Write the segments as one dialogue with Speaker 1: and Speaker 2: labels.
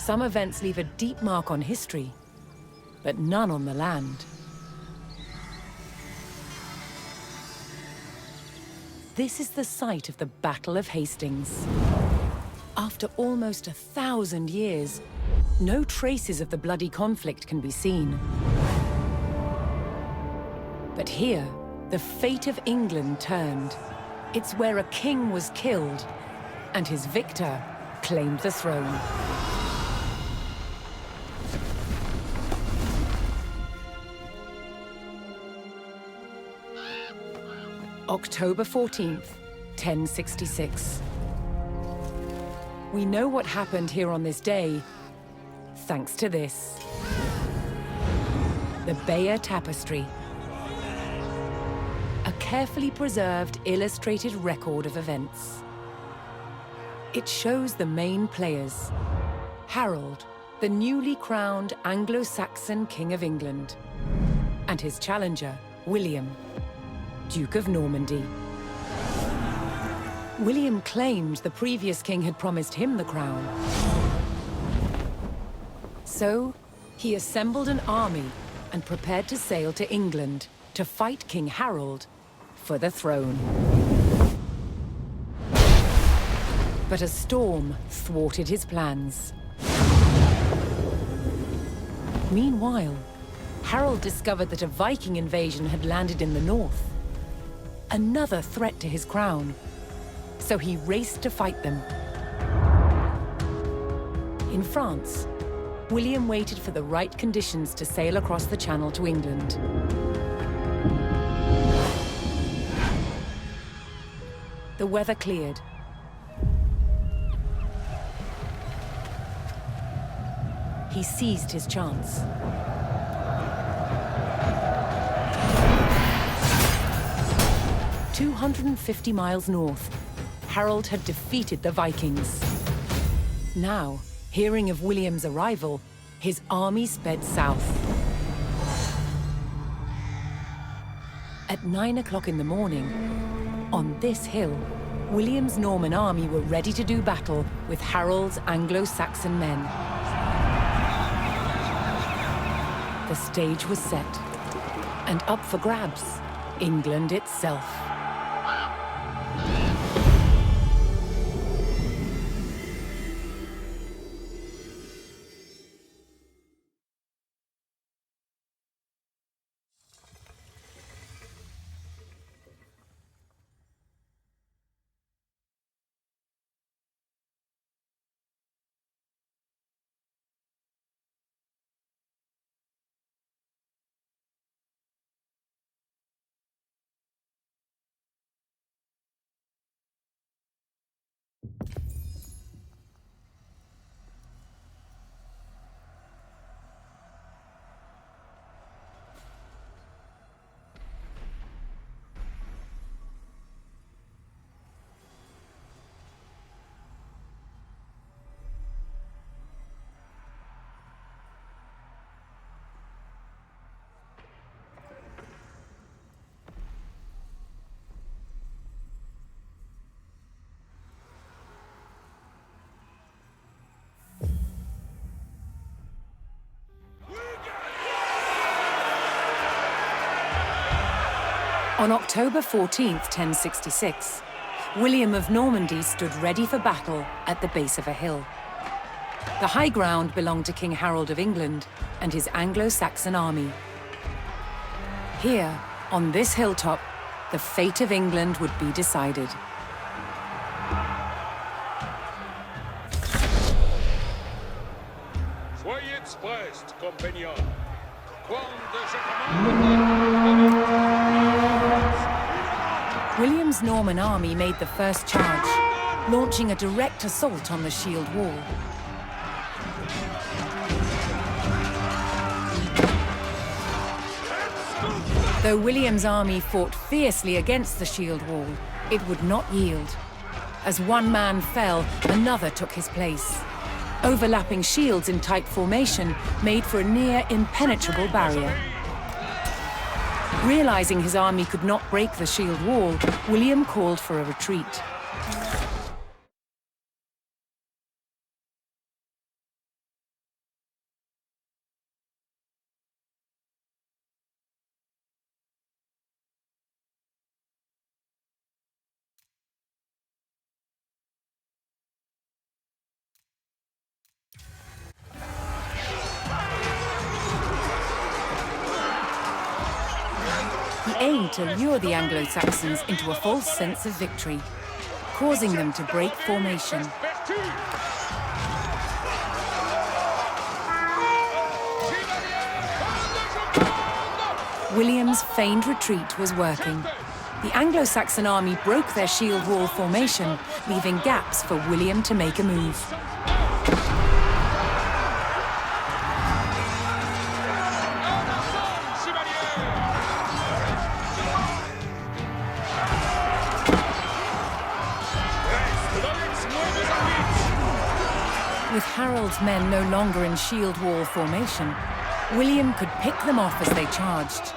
Speaker 1: Some events leave a deep mark on history, but none on the land. This is the site of the Battle of Hastings. After almost 1,000 years, no traces of the bloody conflict can be seen. But here, the fate of England turned. It's where a king was killed, and his victor claimed the throne. October 14th, 1066. We know what happened here on this day, thanks to this. The Bayeux Tapestry. A carefully preserved, illustrated record of events. It shows the main players. Harold, the newly crowned Anglo-Saxon King of England, and his challenger, William, Duke of Normandy. William claimed the previous king had promised him the crown. So, he assembled an army and prepared to sail to England to fight King Harold for the throne. But a storm thwarted his plans. Meanwhile, Harold discovered that a Viking invasion had landed in the north. Another threat to his crown. So he raced to fight them. In France, William waited for the right conditions to sail across the Channel to England. The weather cleared. He seized his chance. 250 miles north, Harold had defeated the Vikings. Now, hearing of William's arrival, his army sped south. At 9 o'clock in the morning, on this hill, William's Norman army were ready to do battle with Harold's Anglo-Saxon men. The stage was set, and up for grabs, England itself. On October 14th, 1066, William of Normandy stood ready for battle at the base of a hill. The high ground belonged to King Harold of England and his Anglo-Saxon army. Here, on this hilltop, the fate of England would be decided.
Speaker 2: Soyez prêts, compagnons.
Speaker 1: William's Norman army made the first charge, launching a direct assault on the shield wall. Though William's army fought fiercely against the shield wall, it would not yield. As one man fell, another took his place. Overlapping shields in tight formation made for a near impenetrable barrier. Realizing his army could not break the shield wall, William called for a retreat. aimed to lure the Anglo-Saxons into a false sense of victory, causing them to break formation. William's feigned retreat was working. The Anglo-Saxon army broke their shield wall formation, leaving gaps for William to make a move. With Harold's men no longer in shield wall formation, William could pick them off as they charged.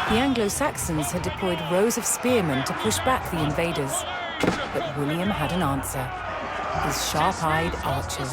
Speaker 1: The Anglo-Saxons had deployed rows of spearmen to push back the invaders, but William had an answer: his sharp-eyed archers.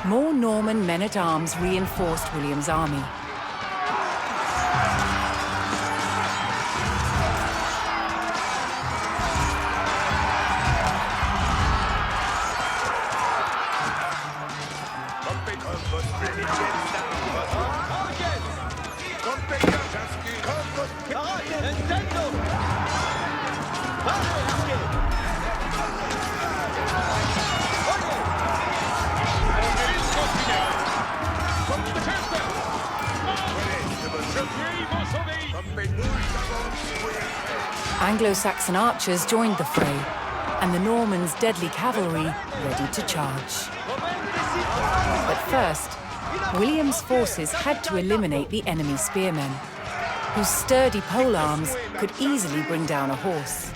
Speaker 1: More Norman men-at-arms reinforced William's army. Anglo-Saxon archers joined the fray, and the Normans' deadly cavalry ready to charge. But first, William's forces had to eliminate the enemy spearmen, whose sturdy polearms could easily bring down a horse.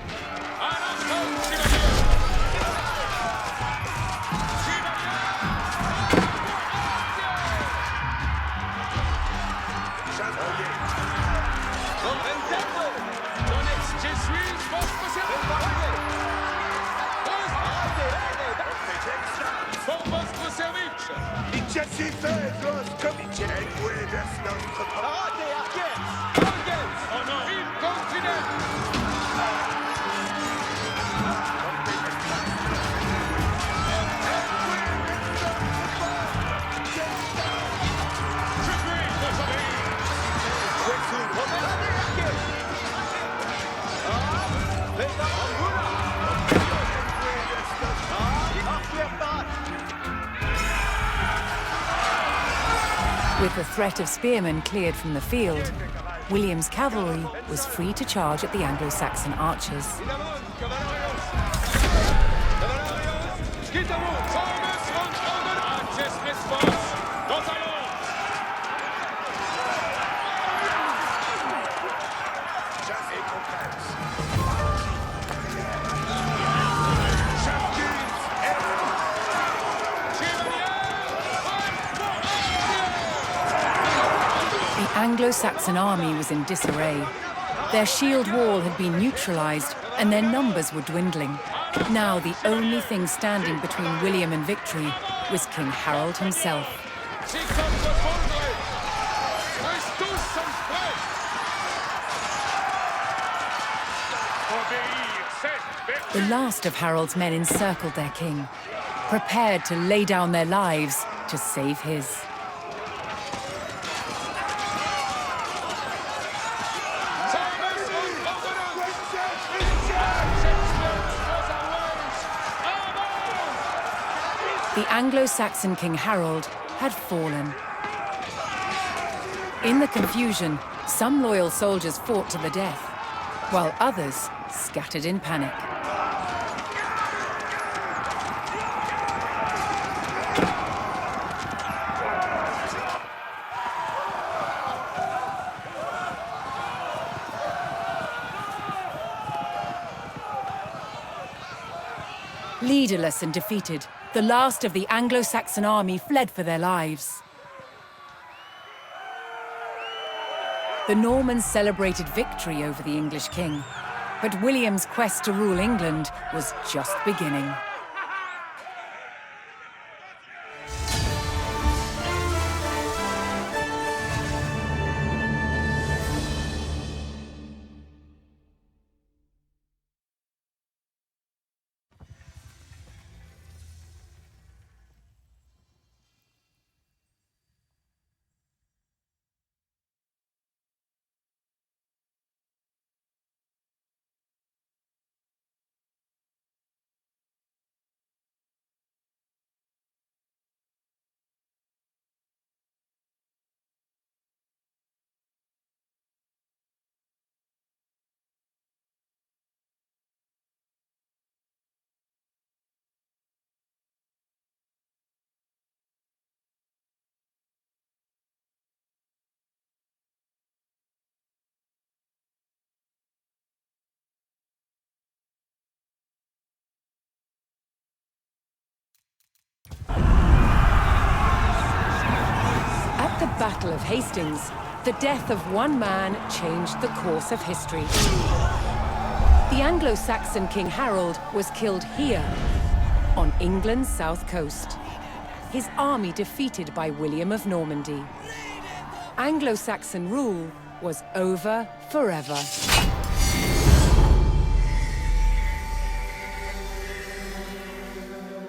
Speaker 1: With the threat of spearmen cleared from the field, William's cavalry was free to charge at the Anglo-Saxon archers. The Anglo-Saxon army was in disarray. Their shield wall had been neutralized, and their numbers were dwindling. Now the only thing standing between William and victory was King Harold himself. The last of Harold's men encircled their king, prepared to lay down their lives to save his. The Anglo-Saxon King Harold had fallen. In the confusion, Some loyal soldiers fought to the death, while others scattered in panic. Leaderless and defeated, the last of the Anglo-Saxon army fled for their lives. The Normans celebrated victory over the English king, but William's quest to rule England was just beginning. At the Battle of Hastings, the death of one man changed the course of history. The Anglo-Saxon King Harold was killed here, on England's south coast. His army defeated by William of Normandy. Anglo-Saxon rule was over forever.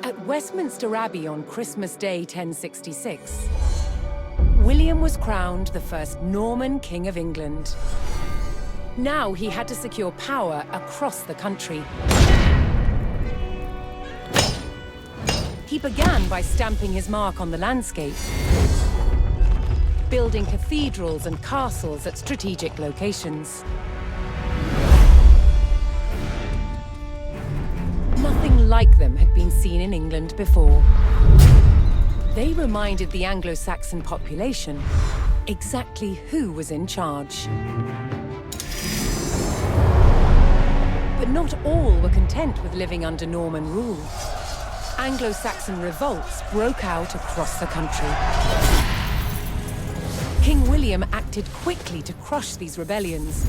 Speaker 1: At Westminster Abbey on Christmas Day 1066, William was crowned the first Norman King of England. Now he had to secure power across the country. He began by stamping his mark on the landscape, building cathedrals and castles at strategic locations. Nothing like them had been seen in England before. They reminded the Anglo-Saxon population exactly who was in charge. But not all were content with living under Norman rule. Anglo-Saxon revolts broke out across the country. King William acted quickly to crush these rebellions.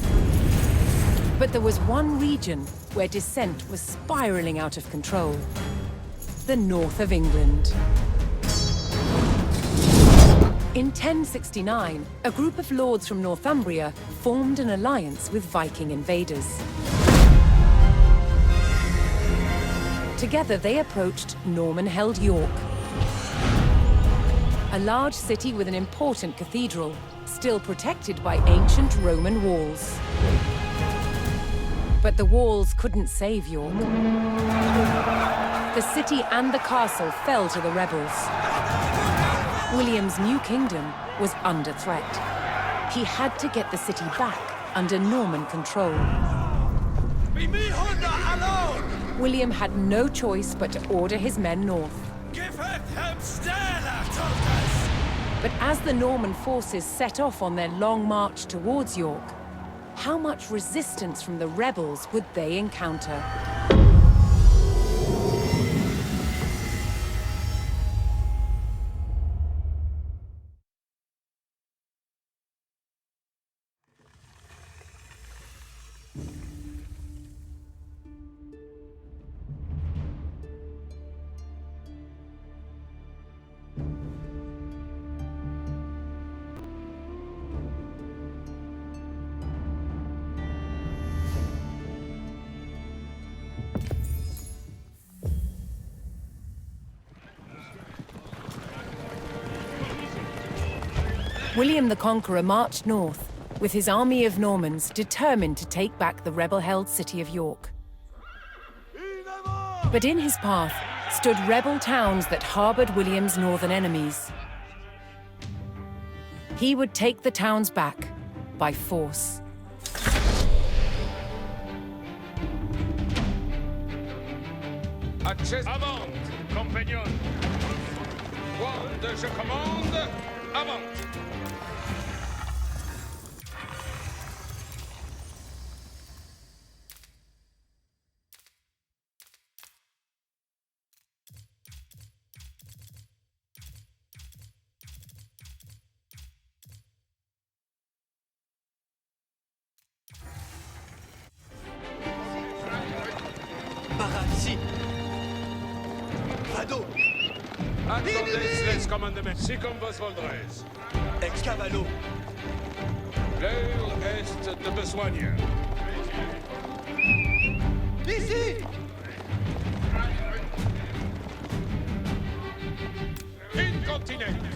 Speaker 1: But there was one region where dissent was spiraling out of control: the north of England. In 1069, a group of lords from Northumbria formed an alliance with Viking invaders. Together, they approached Norman-held York, a large city with an important cathedral, still protected by ancient Roman walls. But the walls couldn't save York. The city and the castle fell to the rebels. William's new kingdom was under threat. He had to get the city back under Norman control. William had no choice but to order his men north. But as the Norman forces set off on their long march towards York, how much resistance from the rebels would they encounter? William the Conqueror marched north, with his army of Normans determined to take back the rebel-held city of York. But in his path stood rebel towns that harbored William's northern enemies. He would take the towns back by force.
Speaker 2: Avant, compagnon. Ward, je commande. Avant.
Speaker 3: Ici. Vado.
Speaker 2: Attendez, les commandements. Si comme vos voldrez.
Speaker 3: Ex cavallo.
Speaker 2: L'heure est de besogne.
Speaker 3: Ici.
Speaker 2: Incontinent.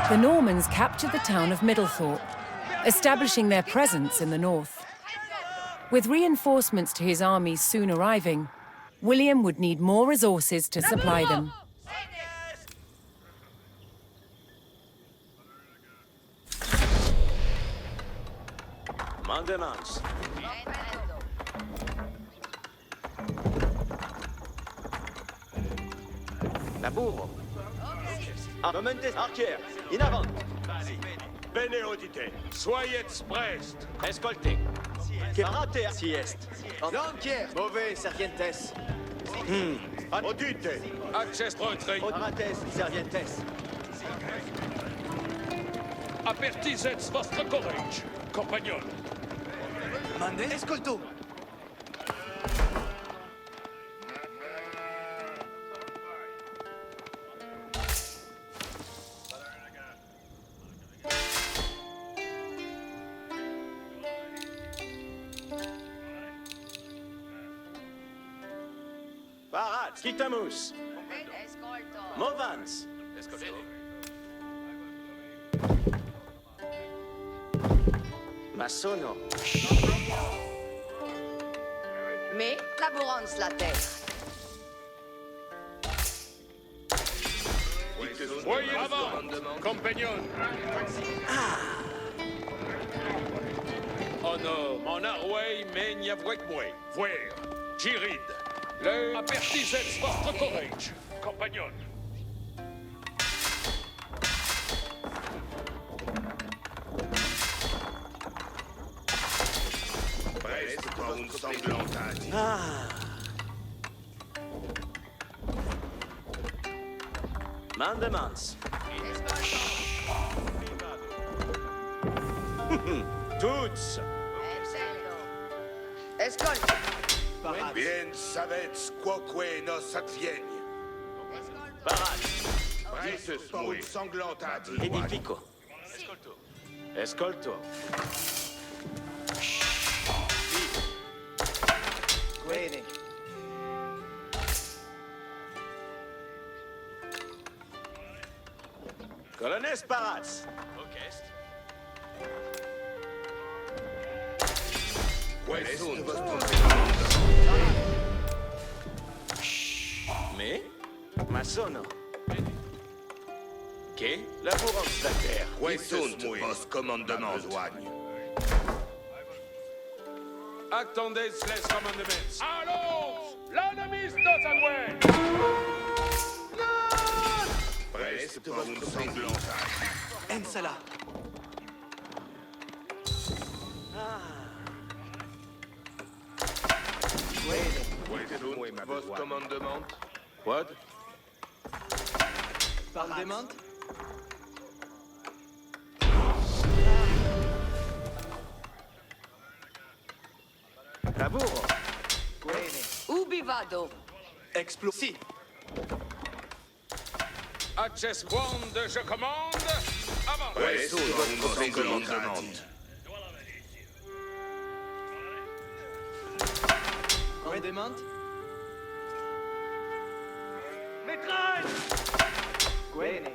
Speaker 1: The Normans captured the town of Middlethorpe, establishing their presence in the north. With reinforcements to his armies soon arriving, William would need more resources to supply them.
Speaker 3: Mandemans. Laburo. Momentes archer. In avant.
Speaker 2: Bene audite. Soyez prest.
Speaker 3: Escolte. Karate siest. Lanquier. Mauvais servientes.
Speaker 2: Audite. Access retrait.
Speaker 3: Parates servientes.
Speaker 2: Apertisez votre courage, compagnon.
Speaker 3: Mande escolto. Parat, Skitamus. Movans. Masono.
Speaker 4: Mais laborance la terre.
Speaker 2: Voyez avant, compagnon. Honor, mon arway, mais n'y avouez que moi. Voir, Girid. Le apertisez votre courage, compagnon.
Speaker 5: Preste pour une sanglantade.
Speaker 3: Mandemans. Toutes.
Speaker 4: Escolte.
Speaker 5: Bien savets quoque nos advienne.
Speaker 3: Parat.
Speaker 5: Preste pour une sanglantade.
Speaker 3: Edifico. Escolto. Guede. Colones Parats.
Speaker 5: Preste votre
Speaker 3: Mais Masono. Que labourance la terre.
Speaker 5: Quesunt vos commandements joigne.
Speaker 2: Attendez les commandements. Allons! L'ennemi nos adway!
Speaker 5: Preste pour une sanglantade.
Speaker 3: Ensala.
Speaker 5: Quesunt vos commandements.
Speaker 3: What? Parlement? Laburo.
Speaker 4: Ubi vado.
Speaker 3: Explosi.
Speaker 2: Accesquand, je commande. Avant.
Speaker 5: Preste votre commandement.
Speaker 3: Commandement. Bene.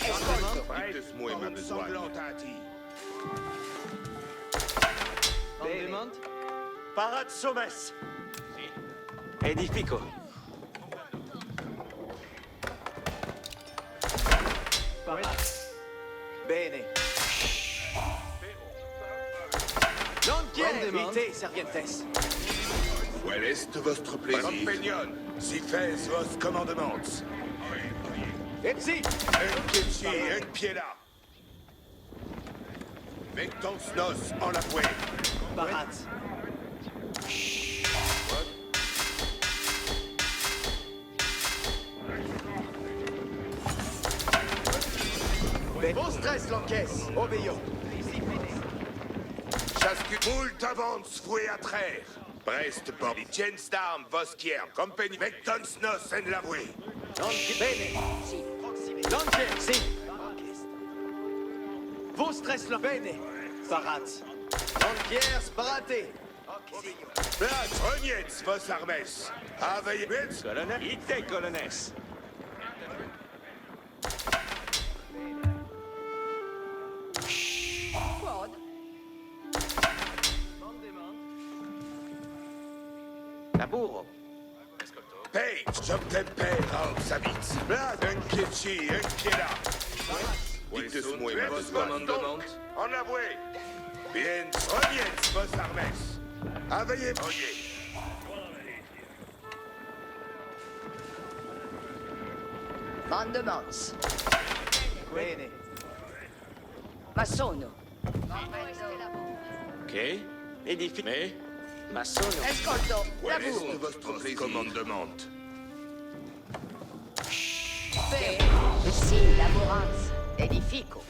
Speaker 4: Escolto.
Speaker 5: Dites moi ma besogne.
Speaker 3: Commandement.
Speaker 6: Parat Somes. Edifico.
Speaker 3: Bene. Non quiere, vite, servientes.
Speaker 5: Quel est votre plaisir? Compagnon, si fais vos commandements.
Speaker 3: Epsi.
Speaker 5: Un pied ci, un pied là. Mettons nos en la bouée.
Speaker 3: Parat. Vos stress l'encaisse. Obéissons.
Speaker 5: Chaque moult avance voué à traire. Brest por Jens d'armes vos quier. Compagnie mettons nos en la bouée.
Speaker 3: Non bene. Non quiere, si. Vos stress lo bene. Parat. Non quiere, sparate.
Speaker 5: Blat, reniez vos armes. Aveillez vite.
Speaker 6: Colonel. Ite, colonnes.
Speaker 4: Quod.
Speaker 6: Laburo.
Speaker 5: Page, j'obtempère aux habits. Blat, un pied ci, un pied là. Dites-moi vos commandements. En la bouée. Bien, reniez vos armes. Aveillez, voyez.
Speaker 4: Mandements.
Speaker 3: Bene.
Speaker 4: Masono.
Speaker 6: Ok. Edifico. Mais. Massono.
Speaker 4: Escolto.
Speaker 5: Quel est
Speaker 4: Lavoro.
Speaker 5: votre plaisir? Commandement.
Speaker 4: Bene. Si, laborans. Edifico.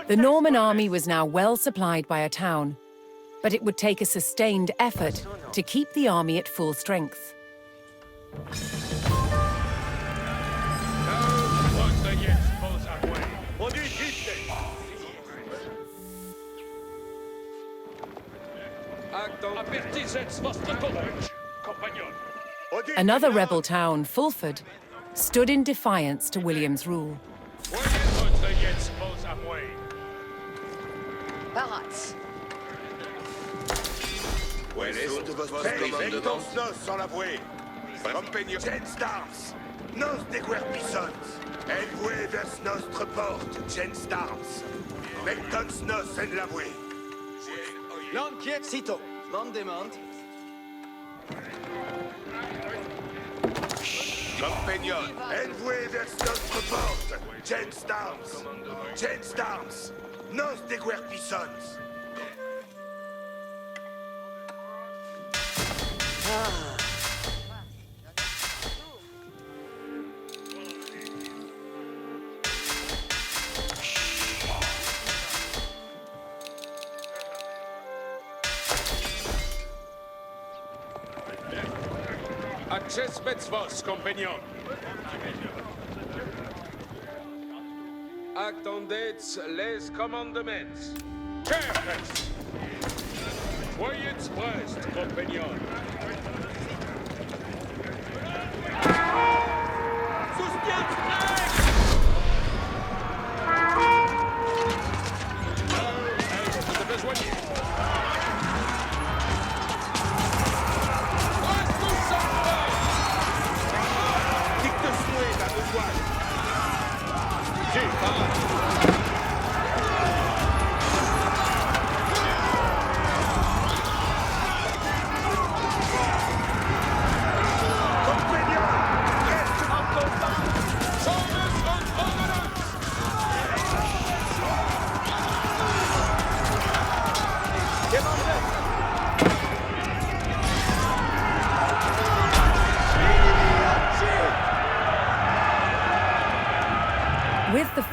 Speaker 1: The Norman army was now well supplied by a town, but it would take a sustained effort to keep the army at full strength.
Speaker 2: Apertisets vostre courage, compagnon.
Speaker 1: Another rebel town, Fulford, stood in defiance to William's rule.
Speaker 2: Voyez votre Jens vos amoués.
Speaker 4: Parats.
Speaker 5: Quel est votre commandement? Nos en la bouée. Compagnon Jens d'armes. Nos de guerpissons. Envouez vers notre porte, Jens d'armes. Mettons nos en la bouée.
Speaker 3: Non quiere, cito. Mandement.
Speaker 5: Compagnon, envouez vers notre porte, Jens d'armes. Jens d'armes. Nos de guerpissons.
Speaker 2: Accesbets vos, compagnon. Attendez les commandements. Chefs! Voyez Brest, compagnon. Soutiens Brest! Vous avez besoin.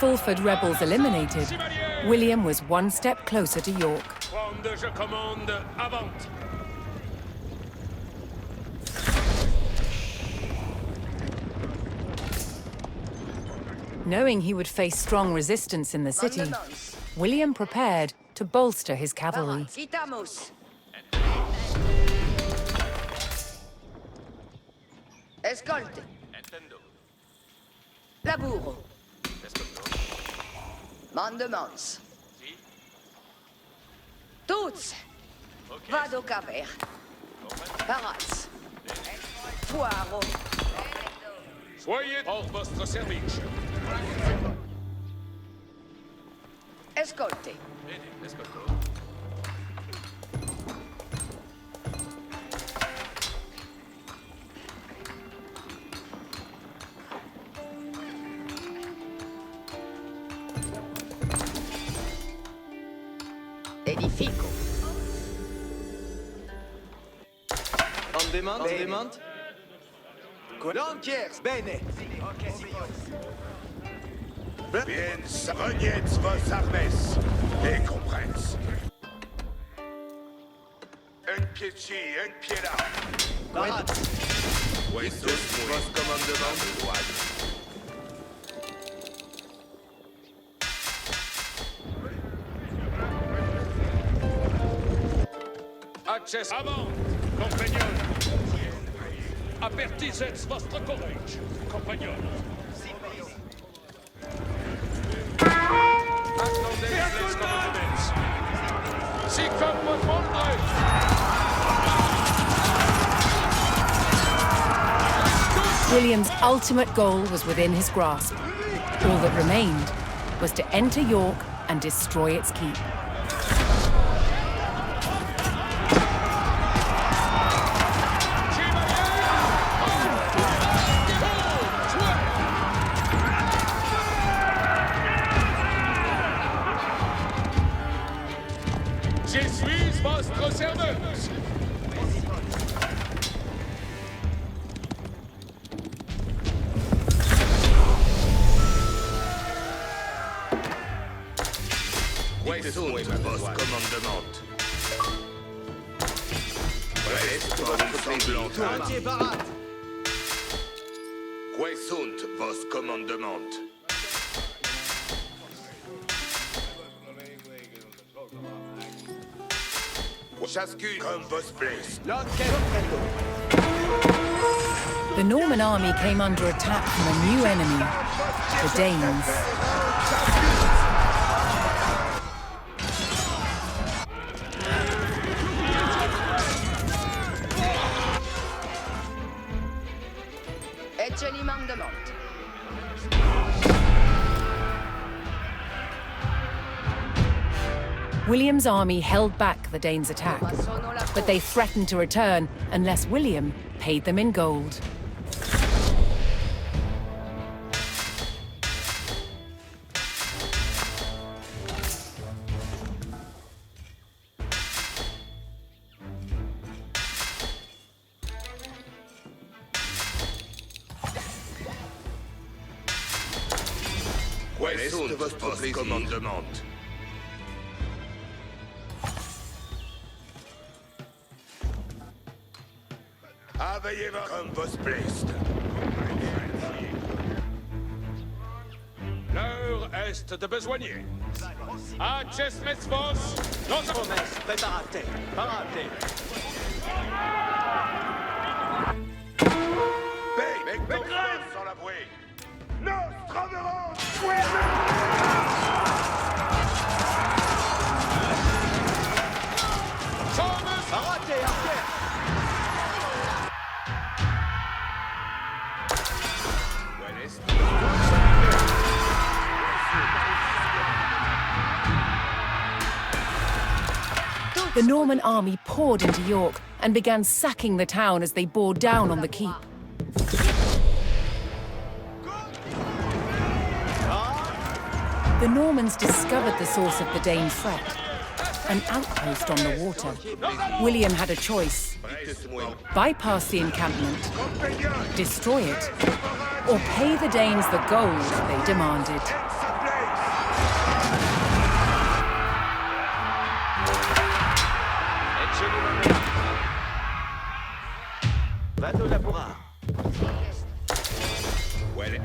Speaker 1: Fulford rebels eliminated, William was one step closer to York.
Speaker 2: Fronde, je commande, avant.
Speaker 1: Knowing he would face strong resistance in the city, William prepared to bolster his cavalry.
Speaker 4: Quitamos. Escolte. Laburo. Mandements. Tots. Vado caver. Parats. Poireau.
Speaker 2: Soyez hors votre service.
Speaker 4: Escolte. Edifico.
Speaker 3: Mandement. Lanciers, bene.
Speaker 5: Bien, reniez vos armes et comprens. Un pied ci, un pied là.
Speaker 3: Parats.
Speaker 5: Oui, tous vos commandements de droite.
Speaker 2: Access avant, compagnon. Apertisez votre courage, compagnon. Attendez les commandements. Si comme votre monde.
Speaker 1: William's ultimate goal was within his grasp. All that remained was to enter York and destroy its keep.
Speaker 2: Je suis votre serveuse.
Speaker 5: Quaessunt vos commandement. Reste votre sanglant.
Speaker 3: Entier parats.
Speaker 5: Quaessunt vos commandement. Chacun comme vos places.
Speaker 1: The Norman army came under attack from a new enemy, the Danes.
Speaker 4: Ecce li mandement.
Speaker 1: William's army held back the Danes' attack, but they threatened to return unless William paid them in gold.
Speaker 5: Quaessunt vos commandement. Aveillez-vous comme vos places.
Speaker 2: L'heure est de besoigner. Access vos.
Speaker 3: Promesse, préparate. Parate.
Speaker 5: Paye, mais grève sans l'avouer. Nos traverons.
Speaker 3: Parate, arquer.
Speaker 1: The Norman army poured into York and began sacking the town as they bore down on the keep. The Normans discovered the source of the Dane threat, an outpost on the water. William had a choice: bypass the encampment, destroy it, or pay the Danes the gold they demanded.
Speaker 6: Vado laborar.
Speaker 5: Well.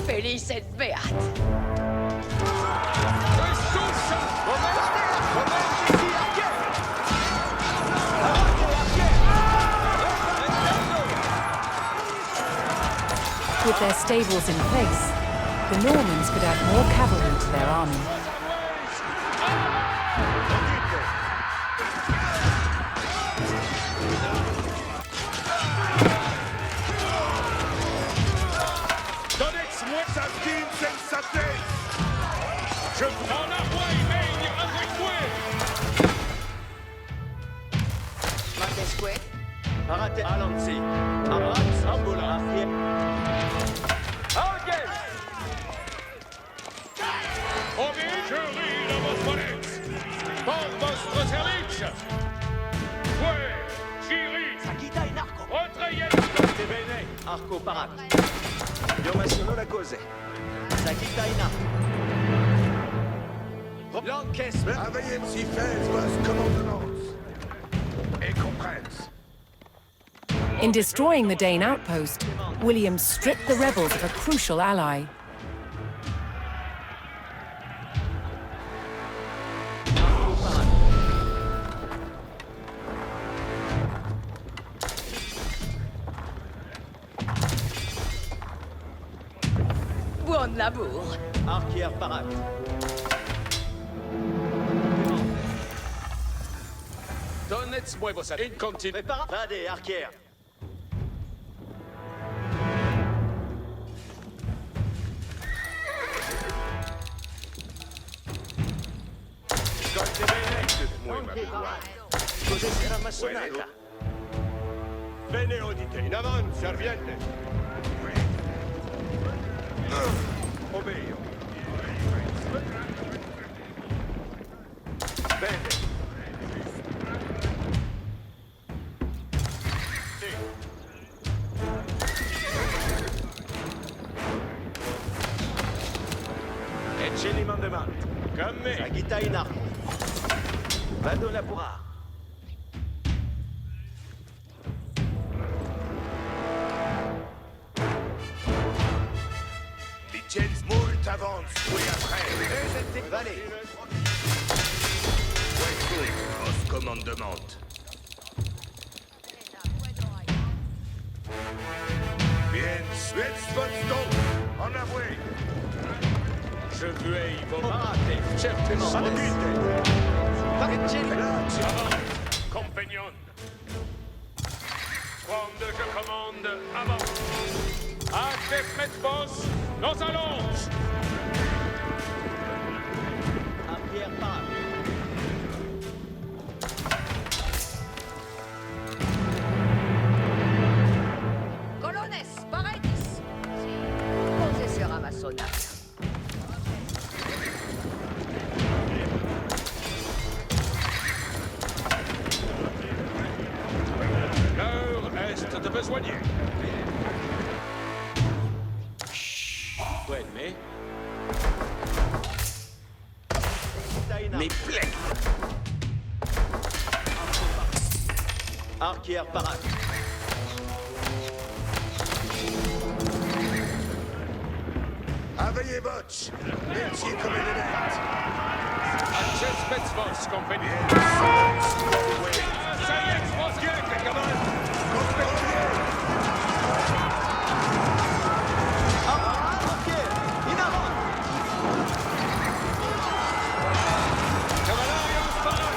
Speaker 4: Felice et beat.
Speaker 1: With their stables in place, the Normans could add more cavalry to their army.
Speaker 5: Donnez-moi sa dîme sensatez! Je
Speaker 2: En avoué, maigne avec moi!
Speaker 4: Montesquieu.
Speaker 6: Parate Alanzi. Arat Ambula. Augen!
Speaker 2: Ovid, je ris de vos valets! Pour votre service! Fue, Chiri,
Speaker 6: Sakita in arco.
Speaker 2: retrayez!
Speaker 6: Scolte bene. Arco parat. Io menciono la cose. Sakita in arco. Lances.
Speaker 5: Availlez si faites vos commandements. Et comprennent.
Speaker 1: In destroying the Dane outpost, William stripped the rebels of a crucial ally.
Speaker 6: Arco parat.
Speaker 4: Buon labour.
Speaker 6: Arquier parat.
Speaker 2: Donnez-moi vos salets. Continue.
Speaker 6: Prépara. Vade, arquier.
Speaker 5: Scolte bene. Dites-moi ma gloire.
Speaker 6: Cos'è sarà massonata?
Speaker 3: Bene udite, in avanti, serviente.
Speaker 5: Obéio.
Speaker 3: Bene.
Speaker 6: E ce li mandamant.
Speaker 3: Comme me.
Speaker 6: Sakita in arco. Vado laborar.
Speaker 5: Licenz molt avance, oui après.
Speaker 3: Valley.
Speaker 5: Vos commandements. Bien, jetzt wird's donc. En avoué.
Speaker 2: Je veux vos
Speaker 6: Parate.
Speaker 2: certainement.
Speaker 6: Paricini.
Speaker 2: Avant, compagnon. Quando je commande, avant. Acte vos, nous allons.
Speaker 6: Arquier parat.
Speaker 4: Colones, paretis. Cos'è sarà massonata?
Speaker 2: L'heure est de besoigner.
Speaker 6: Ouais, mais... Sakita in arco.
Speaker 5: Mes plaies.
Speaker 6: Arquier parat.
Speaker 5: Availlez Botch. Métier comme élève.
Speaker 2: Actes vos, compagnon. Ça y est, vos gueules, comment?
Speaker 6: Arquier. In avant.
Speaker 2: Cavallarius parat.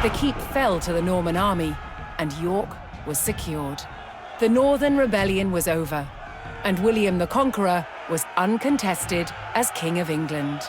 Speaker 1: The keep fell to the Norman army, and York was secured. The Northern Rebellion was over, and William the Conqueror was uncontested as King of England.